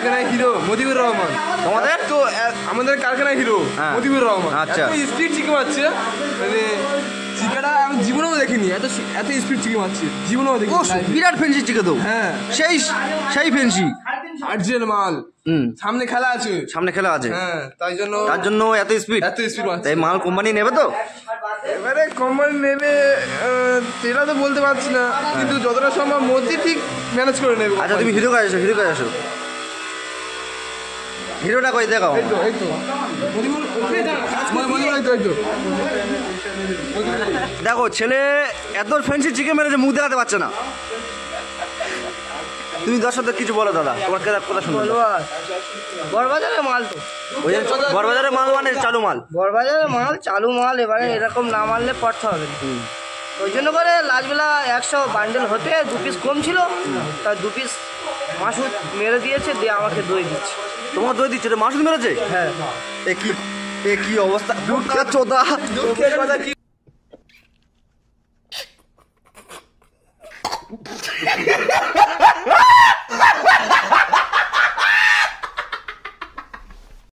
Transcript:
কারখানায় হিরো মতিউর রহমান। তোমাদের তো আমাদের কারখানায় হিরো মতিউর রহমান। আচ্ছা, স্পিড চিকে মারছে, মানে চিকাটা আমি জীবনেও দেখিনি, এত স্পিড চিকে মারছে জীবনেও দেখিনি। বিরাট ফেন্সি চিকে তো। হ্যাঁ, সেই ফেন্সি আর্জেন্ট মাল। সামনে খেলা আছে, হ্যাঁ, তার জন্য এত স্পিড মারছে। এই মাল কোম্পানি নেবে তো? এবারে কোম্পানি নেবে সেটা তো বলতে পারছি না, কিন্তু যতটা সম্ভব মধ্যে ঠিক ম্যানেজ করে নেবে। আচ্ছা, তুমি হিরো কাজ আসো, হিরোটা কই দেখাও। দেখো, ছেলে এত ফ্যান্সি চিকেন মেরেছে, মুখ দেখাতে পারছে না। তুমি দর্শকদের কিছু বলো দাদা, তোমার কথা শুনবো। বড়বাজারের মাল তো, বড়বাজারের মাল মানে চালু মাল, বড়বাজারের মাল চালু মাল। এবারে এরকম না মারলে পড়তে হবে, ওই জন্য করে লাস্টবেলা 100 বান্ডেল হতে 2 পিস কম ছিল, তার 2 পিস মাসুদ মেরে দিয়েছে, দিয়ে আমাকে দই দিচ্ছে। তোমাকে দই দিচ্ছে? মাসুদ মেরেছে? হ্যাঁ। এ কি অবস্থা, দুঃখের কথা।